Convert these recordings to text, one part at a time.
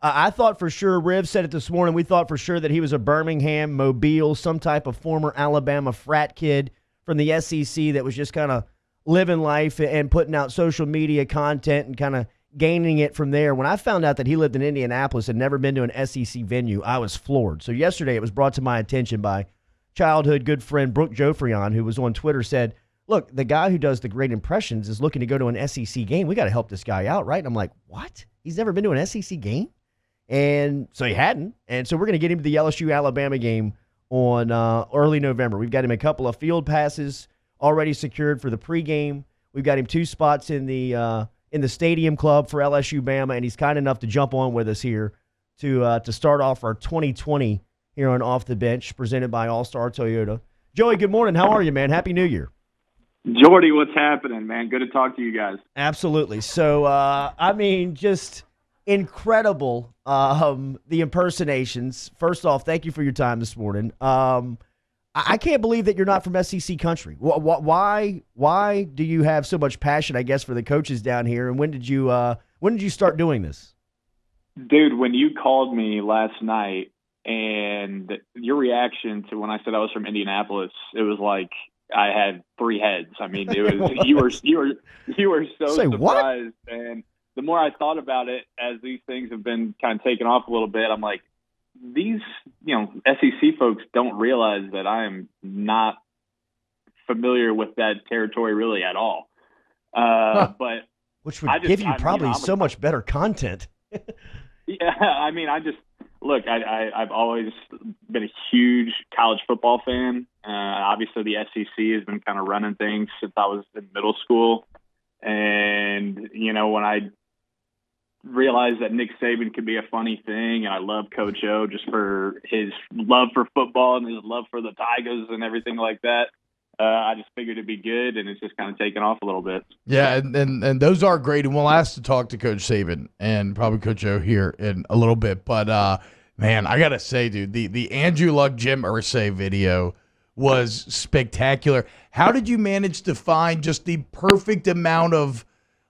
I thought for sure, Riv said it this morning, we thought for sure that he was a Birmingham, Mobile, some type of former Alabama frat kid from the SEC that was just kind of living life and putting out social media content and kind of gaining it from there. When I found out that he lived in Indianapolis and never been to an SEC venue, I was floored. So yesterday it was brought to my attention by childhood good friend Brooke Jofrion, who was on Twitter, said, look, the guy who does the great impressions is looking to go to an SEC game. We got to help this guy out, right? And I'm like, what? He's never been to an SEC game? And so he hadn't. And so we're going to get him to the LSU-Alabama game on early November. We've got him a couple of field passes already secured for the pregame. We've got him 2 spots in the stadium club for LSU-Bama, and he's kind enough to jump on with us here to start off our 2020 here on Off the Bench, presented by All-Star Toyota. Joey, good morning. How are you, man? Happy New Year. Jordy, what's happening, man? Good to talk to you guys. Absolutely. So, just incredible, the impersonations. First off, thank you for your time this morning. I can't believe that you're not from SEC country. Why do you have so much passion, I guess, for the coaches down here, and when did you start doing this? Dude, when you called me last night and your reaction to when I said I was from Indianapolis, it was like I had 3 heads. I mean, it was you were so Say surprised. what? And the more I thought about it, as these things have been kind of taken off a little bit, I'm like, these, SEC folks don't realize that I am not familiar with that territory really at all. But which would give you probably so much better content. Yeah, I mean, look, I've always been a huge college football fan. Obviously, the SEC has been kind of running things since I was in middle school. And, when I realized that Nick Saban could be a funny thing, and I love Coach O just for his love for football and his love for the Tigers and everything like that, I just figured it'd be good, and it's just kind of taken off a little bit. Yeah, and those are great, and we'll ask to talk to Coach Saban and probably Coach O here in a little bit. But, man, I got to say, dude, the Andrew Luck, Jim Irsay video was spectacular. How did you manage to find just the perfect amount of,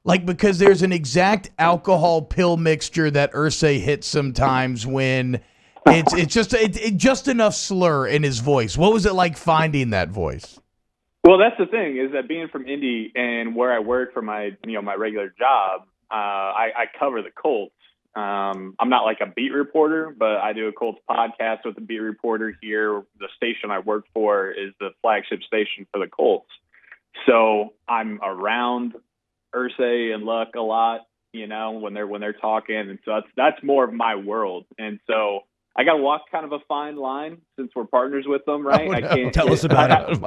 because there's an exact alcohol pill mixture that Irsay hits sometimes when it's just enough slur in his voice. What was it like finding that voice? Well, that's the thing, is that being from Indy and where I work for my my regular job, I cover the Colts. I'm not like a beat reporter, but I do a Colts podcast with a beat reporter here. The station I work for is the flagship station for the Colts. So I'm around Irsay and Luck a lot, when they're talking. And so that's more of my world. And so I got to walk kind of a fine line since we're partners with them, right? Oh, no. I can't tell us about it.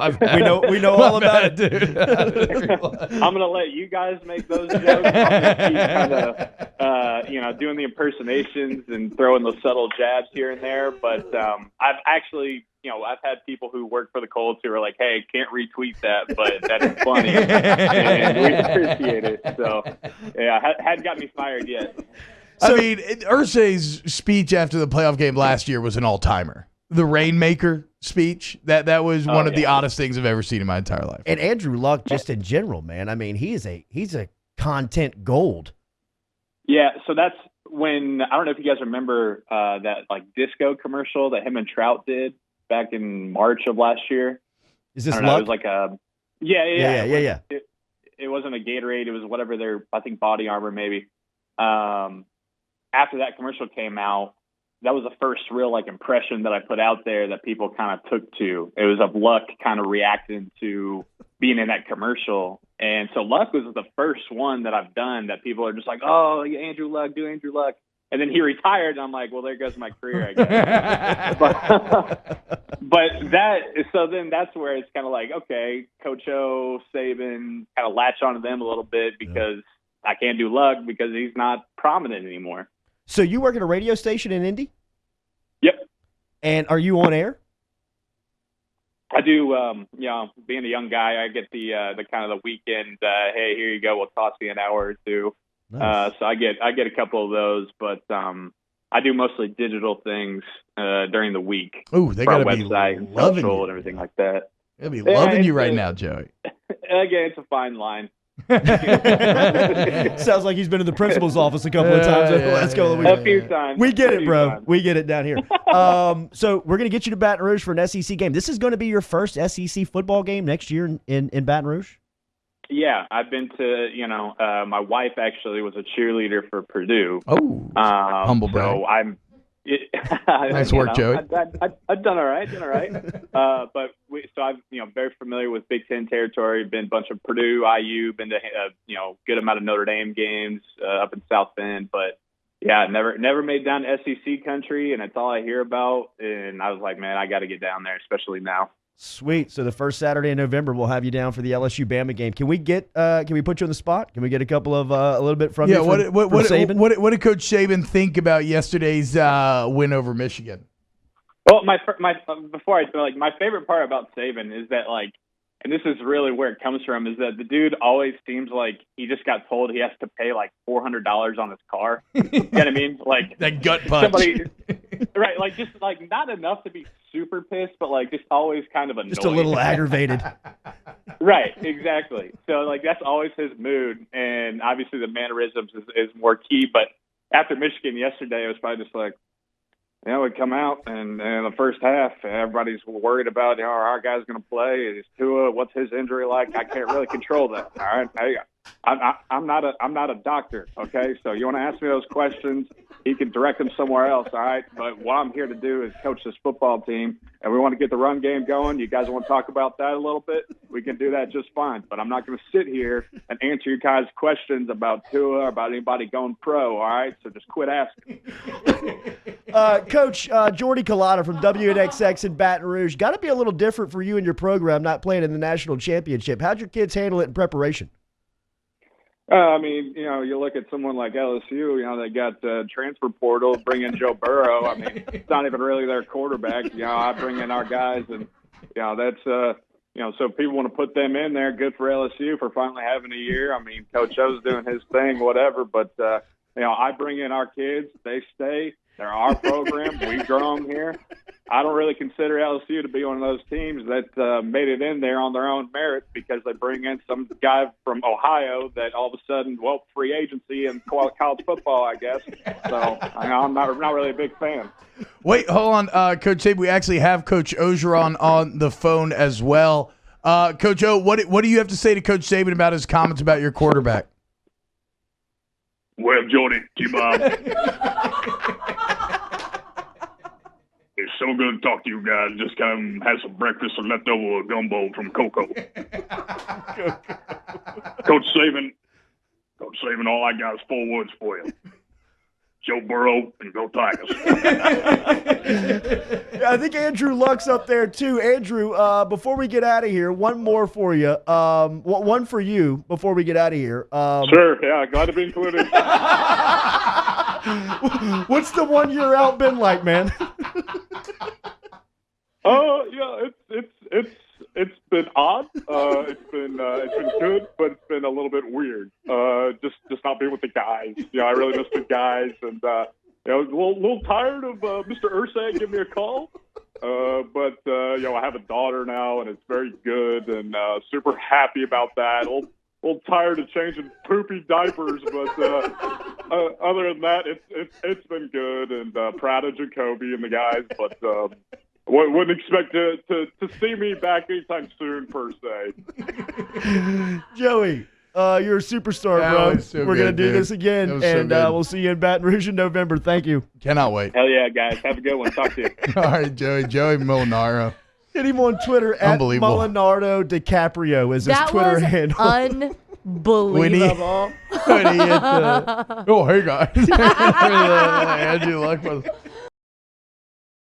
We know all about it, dude. I'm going to let you guys make those jokes. I'm going to keep kind of, doing the impersonations and throwing those subtle jabs here and there. But I've actually, I've had people who work for the Colts who are like, hey, can't retweet that, but that is funny. And we appreciate it. So, yeah, hadn't got me fired yet. So, I mean, Irsay's speech after the playoff game last year was an all-timer. The Rainmaker speech, that was one of the oddest things I've ever seen in my entire life. And Andrew Luck, just in general, man. I mean, he's a content gold. Yeah, so that's when, I don't know if you guys remember that disco commercial that him and Trout did back in March of last year. Is this Luck? Luck? It was like a yeah. It wasn't a Gatorade. It was whatever their, I think, Body Armor maybe. After that commercial came out, that was the first real impression that I put out there that people kind of took to. It was of Luck kind of reacting to being in that commercial. And so Luck was the first one that I've done that people are just like, oh, Andrew Luck, do Andrew Luck. And then he retired, and I'm like, well, there goes my career, I guess. So then that's where it's kind of like, okay, Coach O, Saban, kind of latch onto them a little bit because I can't do Luck because he's not prominent anymore. So you work at a radio station in Indy? Yep. And are you on air? I do. Being a young guy, I get the kind of the weekend. Hey, here you go. We'll toss you an hour or two. Nice. So I get a couple of those, but I do mostly digital things during the week. Ooh, they got to be website, loving social, you and everything like that. They'll be loving you right now, Joey. Again, it's a fine line. Sounds like he's been in the principal's office a couple of times over the last couple of weeks. A few times. We get it, bro. Times. We get it down here. So we're going to get you to Baton Rouge for an SEC game. This is going to be your first SEC football game next year in Baton Rouge? Yeah, I've been to, my wife actually was a cheerleader for Purdue. Oh, humble brag. So I'm. Nice work, Joey. I've done all right. But I'm very familiar with Big Ten territory. Been a bunch of Purdue, IU. Been to good amount of Notre Dame games up in South Bend. But yeah, never made down to SEC country, and it's all I hear about. And I was like, man, I got to get down there, especially now. Sweet. So the first Saturday in November, we'll have you down for the LSU Bama game. Can we get? Can we put you on the spot? Can we get a couple of a little bit from you? What Saban? What did Coach Saban think about yesterday's win over Michigan? Well, my favorite part about Saban is that and this is really where it comes from, is that the dude always seems like he just got told he has to pay like $400 on his car. You know what I mean? Like that gut punch. Right? Just not enough to be super pissed, but just always kind of annoyed. Just a little aggravated. Right, exactly. So that's always his mood, and obviously the mannerisms is more key. But after Michigan yesterday, it was probably just like, we come out and in the first half, everybody's worried about our guy's going to play. Is Tua? What's his injury like? I can't really control that. All right, I'm not a doctor. Okay, so you want to ask me those questions? He can direct them somewhere else. All right, but what I'm here to do is coach this football team, and we want to get the run game going. You guys want to talk about that a little bit? We can do that just fine. But I'm not going to sit here and answer you guys' questions about Tua or about anybody going pro. All right, so just quit asking. Coach Jordy Collada from WNXX in Baton Rouge. Got to be a little different for you and your program not playing in the national championship. How'd your kids handle it in preparation? You look at someone like LSU, they got transfer portal, bring in Joe Burrow. I mean, it's not even really their quarterback. I bring in our guys, and, that's, so people want to put them in there. Good for LSU for finally having a year. I mean, Coach O's doing his thing, whatever. But, I bring in our kids. They stay. They're our program. We grow them here. I don't really consider LSU to be one of those teams that made it in there on their own merit because they bring in some guy from Ohio that all of a sudden, free agency and college football, I guess. So I'm not really a big fan. Wait, hold on, Coach Saban. We actually have Coach Orgeron on the phone as well. Coach O, what do you have to say to Coach Saban about his comments about your quarterback? Well, Jordy, T-Bob, it's so good to talk to you guys. Just kind of had some breakfast and leftover gumbo from Coco. Coach Saban, all I got is 4 words for you. Joe Burrow and go Tigers. I think Andrew Luck's up there too. Andrew, before we get out of here, one more for you. One for you before we get out of here. Sure, yeah, glad to be included. What's the 1 year out been like, man? It's been odd. It's been good, but it's been a little bit weird. Just not being with the guys. I really miss the guys, and I was a little tired of Mr. Irsay giving me a call. But I have a daughter now, and it's very good, and super happy about that. A little tired of changing poopy diapers, but other than that, it's been good, and proud of Jacoby and the guys, but. Wouldn't expect to see me back anytime soon, per se. Joey, you're a superstar, bro. We're going to do this again, and we'll see you in Baton Rouge in November. Thank you. Cannot wait. Hell yeah, guys. Have a good one. Talk to you. All right, Joey Mulinaro. Hit him on Twitter at Mulinaro DiCaprio is his Twitter handle. Unbelievable. Oh, hey, guys. Andrew Luck was